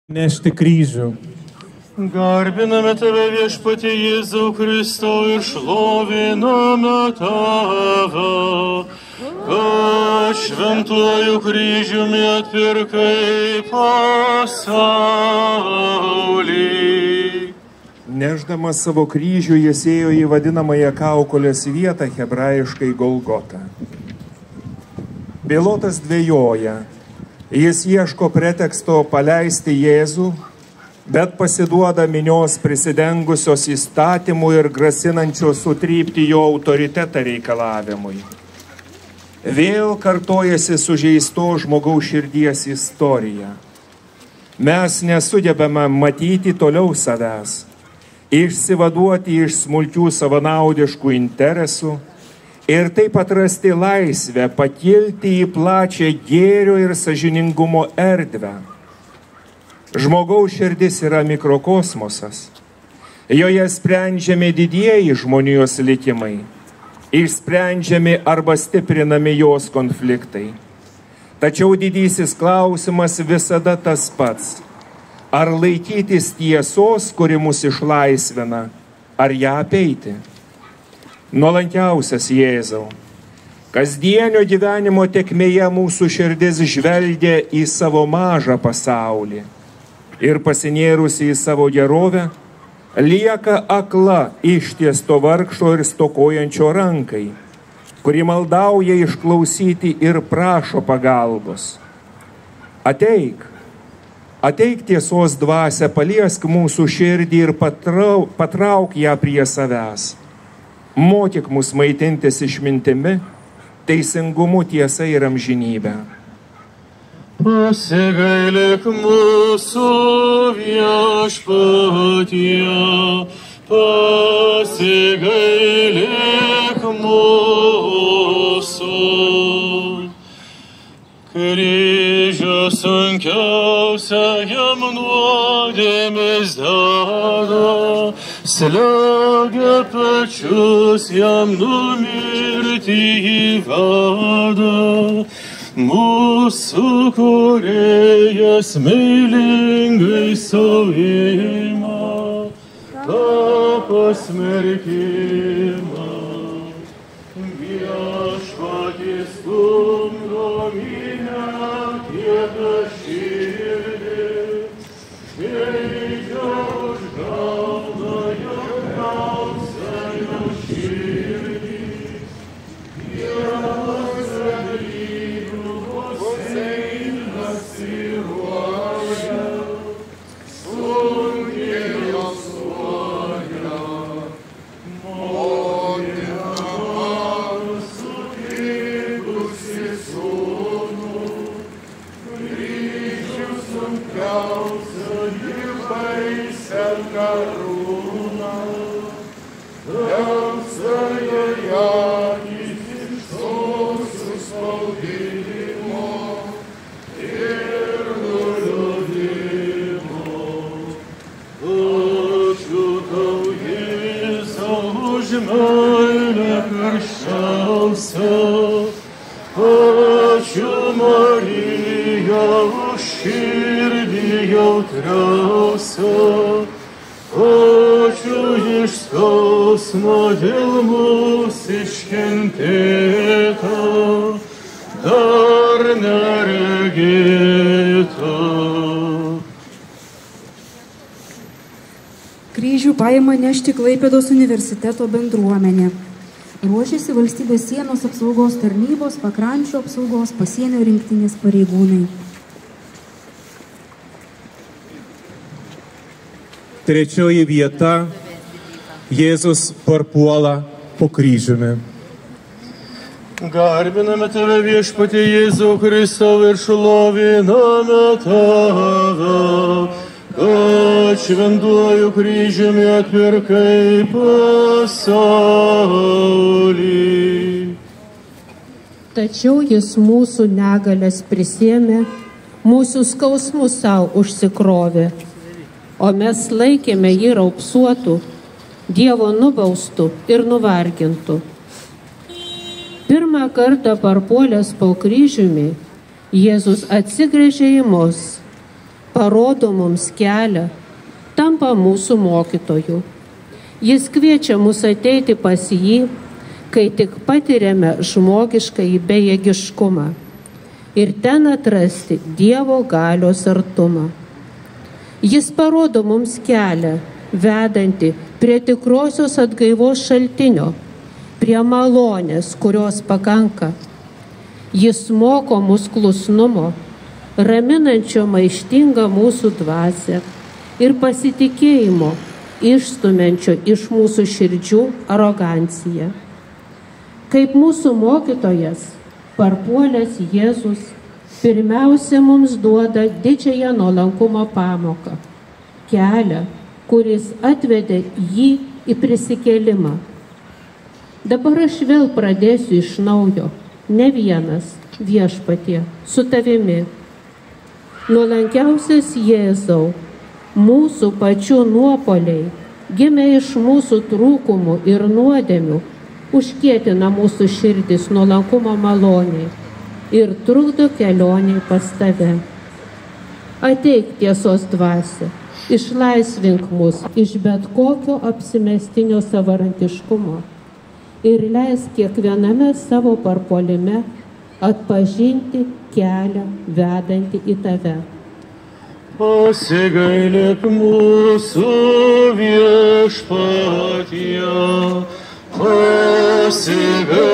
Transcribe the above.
nešti kryžių. Garbiname Tave, Viešpatie Jėzau Kristau, ir šloviname Tave, kad šventuoju kryžiumi atpirkai pasaulį. Nešdamas savo kryžių jis ėjo į vadinamąją kaukolės vietą, hebrajiškai Golgotą. Pilotas dvejoja. Jis ieško preteksto paleisti Jėzų, bet pasiduoda minios prisidengusios įstatymų ir grasinančios sutrypti jo autoritetą reikalavimui. Vėl kartojasi sužeisto žmogaus širdies istorija. Mes nesugebame matyti toliau savęs, išsivaduoti iš smulkių savanaudiškų interesų ir taip atrasti laisvę, pakilti į plačią gėrio ir sąžiningumo erdvę. Žmogaus širdis yra mikrokosmosas. Joje sprendžiami didieji žmonijos likimai, išsprendžiami arba stiprinami jos konfliktai. Tačiau didysis klausimas visada tas pats. Ar laikytis tiesos, kuri mus išlaisvina, ar ją apeiti? Nuolankiausias Jėzau, kasdienio gyvenimo tėkmėje mūsų širdis žvelgia į savo mažą pasaulį ir pasinėrusi į savo gerovę, lieka akla ištiesto vargšo ir stokojančio rankai, kuri maldauja išklausyti ir prašo pagalbos. Ateik tiesos dvasia, paliesk mūsų širdį ir patrauk ją prie savęs. Mokyk mus maitintis išmintimi, teisingumu, tiesa ir amžinybę. Pasigailėk mūsų, Viešpatie, pasigailėk mūsų. Kryžius sunkiausia jam nuodėmės deda, slegia pečius jam numirti įveda. Mūsų Kūrėjas meilingai suima tą pasmerkimą. Viešpaties stumdo minią kiedą širdį, žeidžia užgauna jo gausą jo širdį. Dievas dalyvių bus einas įruoja, sunkiai alsuoja. Motina sutrikusi sūnų, kryžių sunkiausia ir baisią karūną. Tamsoje akys iš sausų spaudimo ir nuliūdimo. Ačiū tau, Jėzau, už meilę karščiausią. Ačiū, Marija, už širdį jautriausią. Ačiū iš skausmo dėl mūsų iškentėta, dar neregėta. Kryžių paima nešti Klaipėdos universiteto bendruomenė. Ruošiasi valstybės sienos apsaugos tarnybos, pakrančių apsaugos, pasienio rinktinės pareigūnai. Trečioji vieta – Jėzus parpuola po kryžiumi. Garbiname Tave, Viešpatie Jėzau Kristau, ir šloviname Tave, kad šventuoju kryžiumi atpirkai pasaulį. Tačiau jis mūsų negalės prisėmė, mūsų skausmus savo užsikrovė, o mes laikėme jį raupsuotų, Dievo nubaustų ir nuvargintų. Pirmą kartą parpuolęs po kryžiumi, Jėzus atsigręžė į mus, parodo mums kelią, tampa mūsų mokytoju. Jis kviečia mus ateiti pas jį, kai tik patiriame žmogiškąjį bejėgiškumą ir ten atrasti Dievo galios artumą. Jis parodo mums kelią, vedantį prie tikrosios atgaivos šaltinio, prie malonės, kurios pakanka. Jis moko mus klusnumo, raminančio maištingą mūsų dvasią ir pasitikėjimo, išstumiančio iš mūsų širdžių aroganciją. Kaip mūsų mokytojas, parpuolęs Jėzus, pirmiausia mums duoda didžiąją nuolankumo pamoką, kelią, kuris atvedė jį į prisikėlimą. Dabar aš vėl pradėsiu iš naujo, ne vienas, Viešpatie, su tavimi. Nuolankiausias Jėzau, mūsų pačių nuopoliai, gimė iš mūsų trūkumų ir nuodėmių, užkietina mūsų širdis nuolankumo maloniai ir trukdo kelioniai pas tave. Ateik tiesos dvasia, išlaisvink mus iš bet kokio apsimestinio savarankiškumo ir leisk kiekviename savo parpuolime atpažinti kelią vedantį į tave. Pasigailėk mūsų Viešpatie, pasigailėk